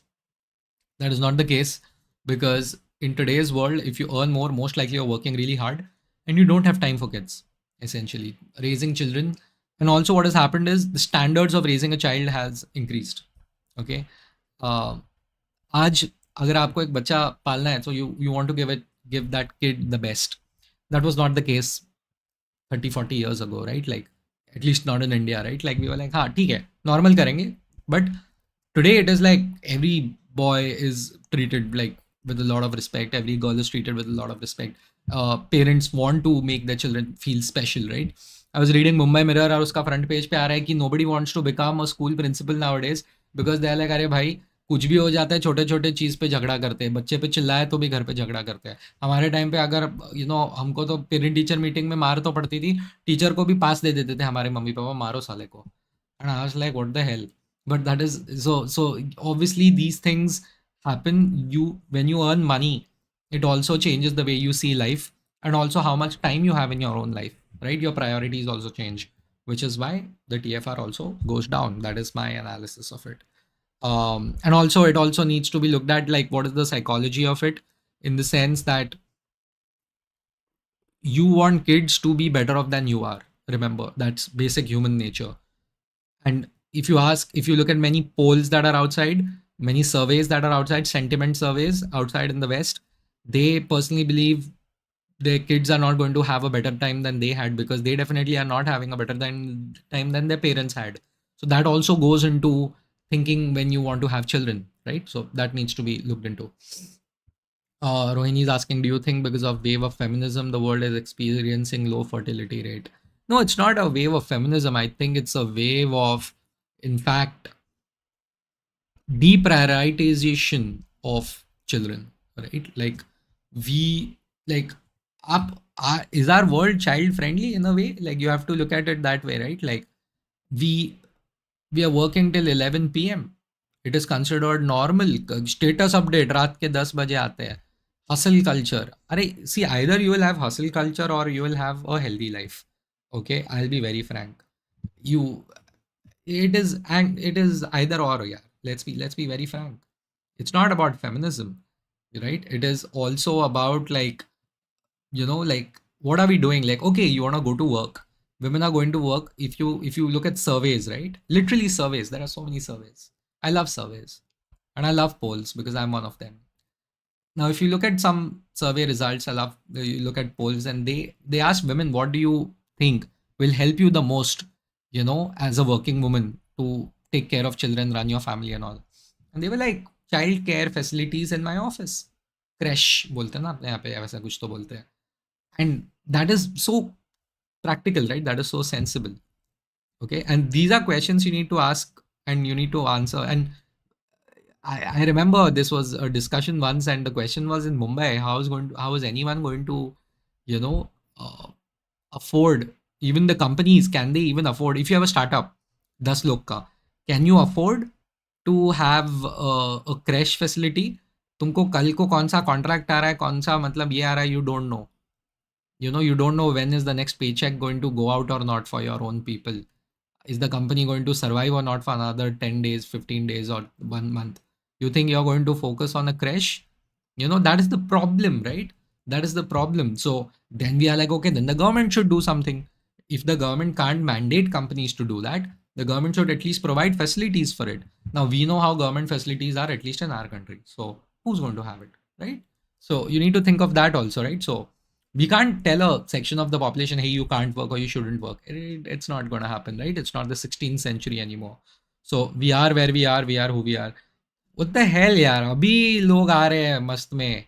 That is not the case because in today's world, if you earn more, most likely you're working really hard and you don't have time for kids, essentially. Raising children. And also, what has happened is the standards of raising a child has increased. Okay. Uh, आज अगर आपको एक बच्चा पालना है so you want to give that kid the best. That was not the case 30-40 years ago, right? Like, at least not in India, right? Like, we were like, हाँ ठीक है, normal करेंगे. But today it is like every boy is treated like with a lot of respect. Every girl is treated with a lot of respect. Parents want to make their children feel special, right? I was reading Mumbai Mirror और उसका front page पे आ रहा है कि nobody wants to become a school principal nowadays because they are like, अरे भाई कुछ भी हो जाता है, छोटे छोटे चीज़ पे झगड़ा करते हैं, बच्चे पे चिल्लाए तो भी घर पे झगड़ा करते हैं. हमारे टाइम पे अगर हमको तो पेरेंट टीचर मीटिंग में मार तो पड़ती थी, टीचर को भी पास दे देते थे हमारे मम्मी पापा, मारो साले को. And I was like what the hell. But that is so obviously these things happen. You When you earn money, it also changes the way you see life and also how much time you have in your own life, right? Your priorities also change, which is why the TFR also goes down. That is my analysis of it. And also it also needs to be looked at, like, what is the psychology of it, in the sense that you want kids to be better off than you are. Remember, that's basic human nature. And if you look at many polls that are outside, many surveys that are outside, sentiment surveys outside in the West, they personally believe their kids are not going to have a better time than they had because they definitely are not having a better time than their parents had. So that also goes into thinking when you want to have children, right? So that needs to be looked into. Rohini is asking, do you think because of wave of feminism, the world is experiencing low fertility rate? No, it's not a wave of feminism. I think it's a wave of, in fact, deprioritization of children, right? Like, we, like, is our world child friendly in a way? Like, you have to look at it that way, right? Like, we we are working till 11 p.m. It is considered normal. Status update रात के 10 बजे आते हैं. Hustle culture. अरे, see, either you will have hustle culture or you will have a healthy life. Okay, I'll be very frank. You, it is either or. Yeah, let's be very frank. It's not about feminism, right? It is also about, like, like, what are we doing? Like, okay, you want to go to work, women are going to work. If you look at surveys, right, literally surveys, there are so many surveys. I love surveys and I love polls because I'm one of them. Now, if you look at some survey results, I love, you look at polls and they ask women, what do you think will help you the most, as a working woman, to take care of children, run your family and all. And they were like, child care facilities in my office. Crash बोलते हैं ना अपने यहाँ पे, वैसा कुछ तो बोलते हैं. And that is so practical, right? That is so sensible. Okay, and these are questions you need to ask and you need to answer. And I remember this was a discussion once, and the question was, in Mumbai, how is anyone going to, you know, uh, afford, even the companies, can they even afford, if you have a startup, 10 log ka, can you afford to have a crash facility? तुमको कल को कौन सा contract आ रहा है, कौन सा मतलब ये आ रहा है, you don't know. You don't know when is the next paycheck going to go out or not for your own people. Is the company going to survive or not for another 10 days, 15 days, or 1 month? You think you're going to focus on a crash? That is the problem, right? That is the problem. So then we are like, okay, then the government should do something. If the government can't mandate companies to do that, the government should at least provide facilities for it. Now, we know how government facilities are, at least in our country. So who's going to have it, right? So you need to think of that also, right? So we can't tell a section of the population, hey, you can't work or you shouldn't work. It's not going to happen, right? It's not the 16th century anymore. So we are where we are who we are. What the hell, यार, अभी लोग आ रहे हैं मस्त में.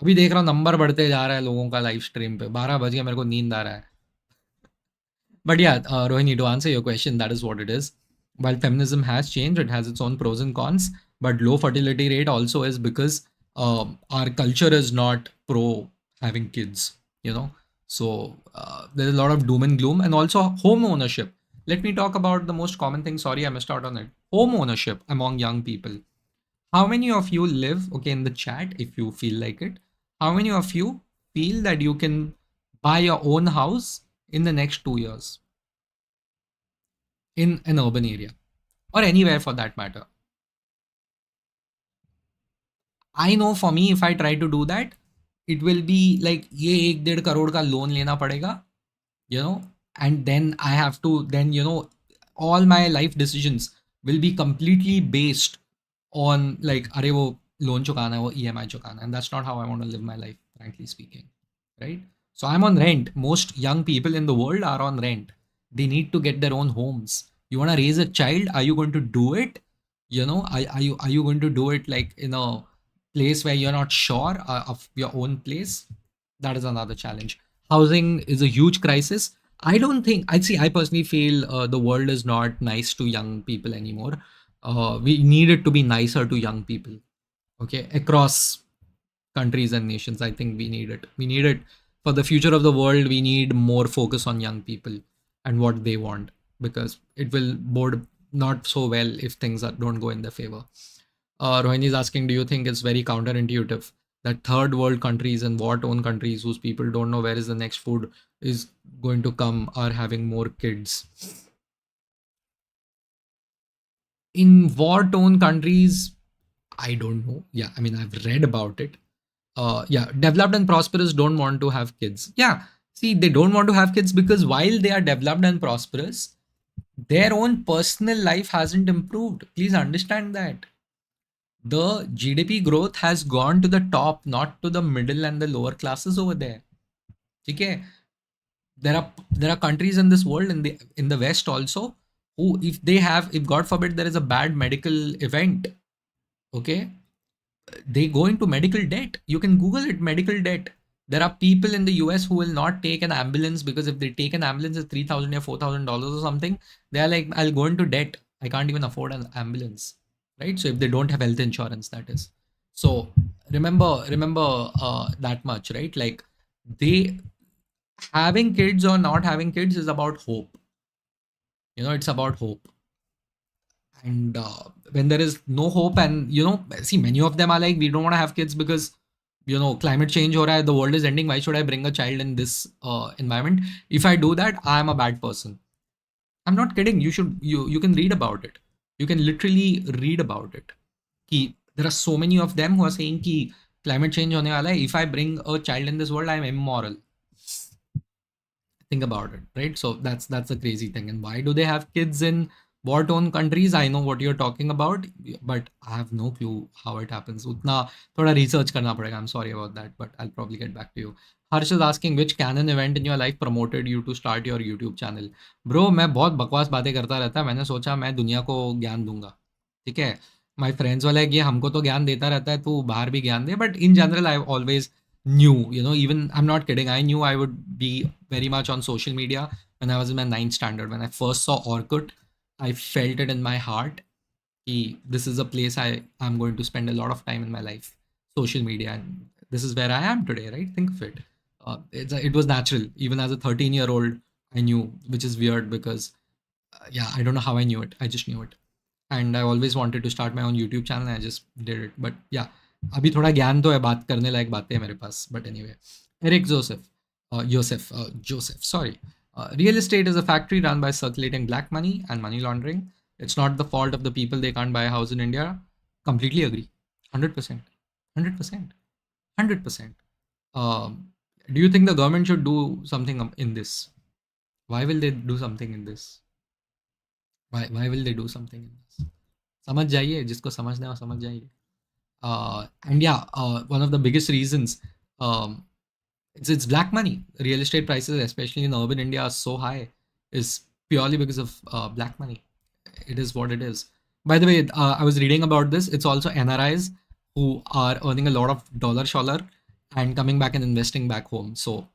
अभी देख रहा हूँ नंबर बढ़ते जा रहा है लोगों का लाइव स्ट्रीम पे. 12 बज गया, मेरे को नींद आ रहा है. But yeah, Rohini, to answer your question, that is what it is. While feminism has changed, it has its own pros and cons. But low fertility rate also is because our culture is not pro having kids. So there's a lot of doom and gloom, and also home ownership. Let me talk about the most common thing. Sorry, I missed out on it. Home ownership among young people. How many of you live, okay, in the chat if you feel like it? How many of you feel that you can buy your own house in the next 2 years in an urban area or anywhere for that matter? I know for me, if I try to do that, it will be like ये 1.5 करोड़ का loan लेना पड़ेगा, you know, and then I have to then, all my life decisions will be completely based on like अरे वो loan चुकाना है, वो EMI चुकाना है, and that's not how I want to live my life, frankly speaking, right? So I'm on rent. Most young people in the world are on rent. They need to get their own homes. You want to raise a child? Are you going to do it? Are you going to do it like in a place where you're not sure of your own place? That is another challenge. Housing is a huge crisis. I don't think I see. I personally feel the world is not nice to young people anymore. We need it to be nicer to young people. Okay, across countries and nations. I think we need it. We need it for the future of the world. We need more focus on young people and what they want, because it will bode not so well if things don't go in their favor. Rohini is asking, do you think it's very counterintuitive that third world countries and war-torn countries whose people don't know where is the next food is going to come are having more kids? In war-torn countries, I don't know. Yeah, I mean, I've read about it. Yeah, developed and prosperous don't want to have kids. Yeah, see, they don't want to have kids because while they are developed and prosperous, their own personal life hasn't improved. Please understand that. The GDP growth has gone to the top, not to the middle and the lower classes over there. Okay, there are countries in this world in the West also who, if God forbid there is a bad medical event, okay, they go into medical debt. You can Google it, medical debt. There are people in the US who will not take an ambulance because if they take an ambulance, it's $3,000 or $4,000 or something. They are like, I'll go into debt. I can't even afford an ambulance, right? So if they don't have health insurance, that is. So remember that much, right? Like they having kids or not having kids is about hope. It's about hope. And when there is no hope, and see, many of them are like, we don't want to have kids because climate change ho raha hai, the world is ending, why should I bring a child in this environment? If I do that, I am a bad person. I'm not kidding. You can read about it. You can literally read about it. Ki there are so many of them who are saying ki climate change hone wala hai, if I bring a child in this world, I'm immoral. Think about it, right? So that's a crazy thing. And why do they have kids in war-torn countries? I know what you're talking about, but I have no clue how it happens. Utna thoda research karna padega. I'm sorry about that, but I'll probably get back to you. Harsh is asking, which canon event in your life promoted you to start your YouTube channel? Bro, मैं बहुत बकवास बातें करता रहता, मैंने सोचा मैं दुनिया को ज्ञान दूंगा, ठीक है? माय फ्रेंड्स वाला है कि हमको तो ज्ञान देता रहता है, तू बाहर भी ज्ञान दे, but in general I always knew, even I'm not kidding, I knew I would be very much on social media when I was in my ninth standard. When I first saw Orkut, I felt it in my heart. This is a place I'm going to spend a lot of time in my life, social media, and this is where I am today, right? Think of it. It was natural. Even as a 13-year-old, I knew, which is weird because, yeah, I don't know how I knew it. I just knew it. And I always wanted to start my own YouTube channel, and I just did it. But yeah, अभी थोड़ा ज्ञान तो है, बात करने लायक बातें हैं मेरे पास. But anyway, Eric Joseph, sorry. Real estate is a factory run by circulating black money and money laundering. It's not the fault of the people they can't buy a house in India. Completely agree. 100%. 100%. 100%. Do you think the government should do something in this? Why will they do something in this? Why will they do something in this? समझ जाइए, जिसको समझना है वो समझ जाइए. And yeah, one of the biggest reasons, it's black money. Real estate prices, especially in urban India, are so high, is purely because of black money. It is what it is. By the way, I was reading about this. It's also NRIs who are earning a lot of dollar and coming back and investing back home. So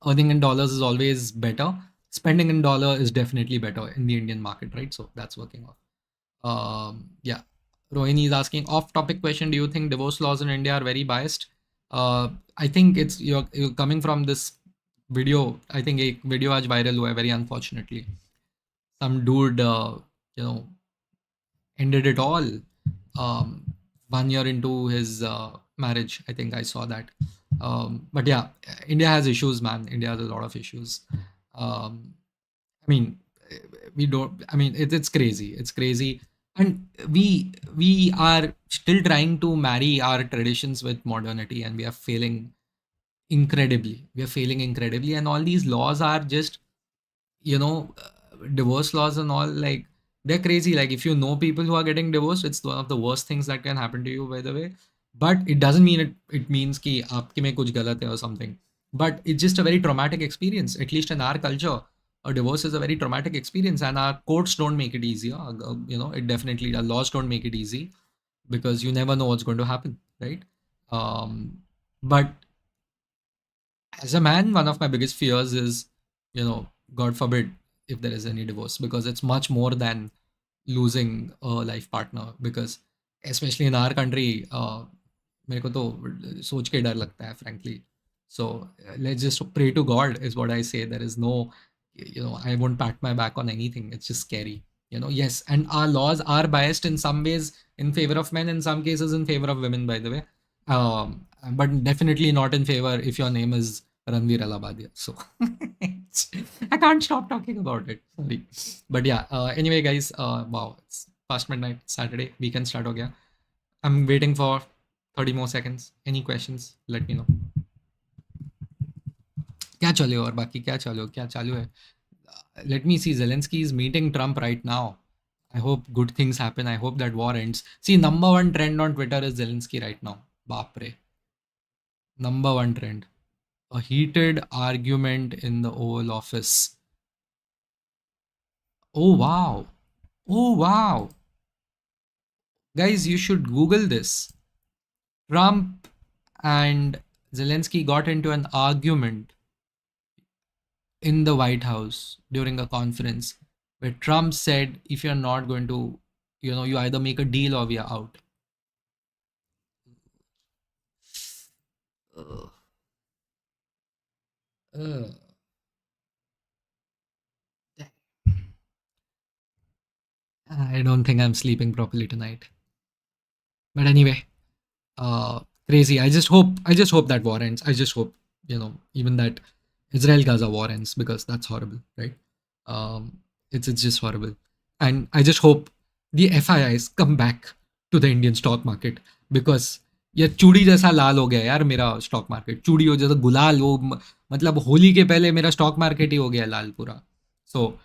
earning in dollars is always better. Spending in dollar is definitely better in the Indian market, right? So that's working off. Yeah. Rohini is asking, off-topic question. Do you think divorce laws in India are very biased? I think you're coming from this video, I think एक video आज viral हुआ है very unfortunately. Some dude you know ended it all, um, 1 year into his marriage. I think I saw that. But yeah, India has issues, man. India has a lot of issues. Um, I mean, we don't. I mean, it's crazy. It's crazy, and we are still trying to marry our traditions with modernity, and we are failing incredibly. We are failing incredibly, and all these laws are just, divorce laws and all, like, they're crazy. Like, if you know people who are getting divorced, it's one of the worst things that can happen to you, by the way. But it doesn't mean it means ki aapke mein kuch galat hai or something. But it's just a very traumatic experience. At least in our culture, a divorce is a very traumatic experience, and our courts don't make it easier. It definitely, the laws don't make it easy, because you never know what's going to happen, right? um, but as a man, one of my biggest fears is, God forbid, if there is any divorce, because it's much more than losing a life partner. Because especially in our country, मेरे को तो सोच के डर लगता है, frankly. So let's just pray to God, is what I say. There is no, I won't pat my back on anything. It's just scary. Yes, and our laws are biased in some ways in favor of men, in some cases in favor of women, by the way. But definitely not in favor if your name is Ranveer Alabadia. So I can't stop talking about it. Sorry. But yeah, anyway, guys, wow, it's past midnight, Saturday, weekend start ho gaya. I'm waiting for 30 more seconds. Any questions? Let me know. क्या चालू है और बाकी क्या चालू है? Let me see. Zelensky is meeting Trump right now. I hope good things happen. I hope that war ends. See, number one trend on Twitter is Zelensky right now. Baapre. Number one trend. A heated argument in the Oval Office. Oh, wow. Oh, wow. Guys, you should Google this. Trump and Zelensky got into an argument in the White House during a conference where Trump said, if you're not going to, you either make a deal or we are out. Ugh. Ugh. I don't think I'm sleeping properly tonight. But anyway, crazy. I just hope that war ends. I just hope, even that Israel Gaza war ends, because that's horrible, right? It's just horrible. And I just hope the FIIs come back to the Indian stock market, because ये चूड़ी जैसा लाल हो गया यार मेरा stock market. चूड़ी हो जैसा गुलाल, वो मतलब होली के पहले मेरा स्टॉक मार्केट ही हो गया लाल पूरा. So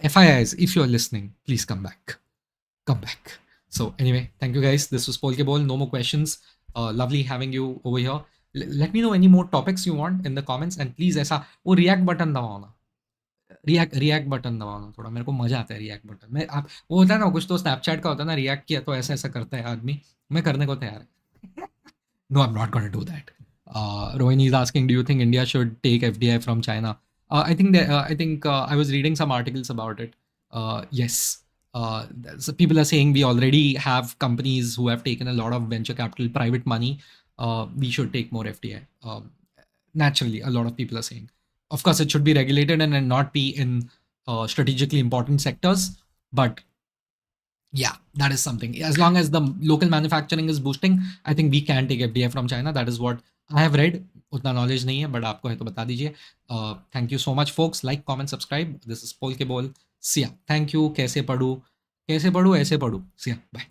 FIIs, if you're listening, please come back. Come back. So anyway, thank you guys. This was Polkeball. No more questions. Lovely having you over here. Let me know any more topics you want in the comments, and please ऐसा वो react button दबाओ ना. React button दबाओ ना थोड़ा. मेरे को मजा आता है रिएक्ट बटन में. आप वो होता है ना, कुछ तो स्नैपचैट का होता है ना, रिएक्ट किया तो ऐसा ऐसा करता है आदमी. मैं करने को तैयार है. No, I'm not going to do that. Rohini is asking, do you think India should take FDI from China? I was reading some articles about it. Yes. So people are saying we already have companies who have taken a lot of venture capital, private money. We should take more FDI. Naturally, a lot of people are saying. Of course, it should be regulated and not be in strategically important sectors. But yeah, that is something. As long as the local manufacturing is boosting, I think we can take FDI from China. That is what I have read. उतना knowledge नहीं है, but आपको है तो बता दीजिए. Thank you so much folks. Like, comment, subscribe. This is पोल के बॉल. सिया. Thank you. कैसे पढ़ूँ ऐसे पढ़ूँ. सिया. बाय.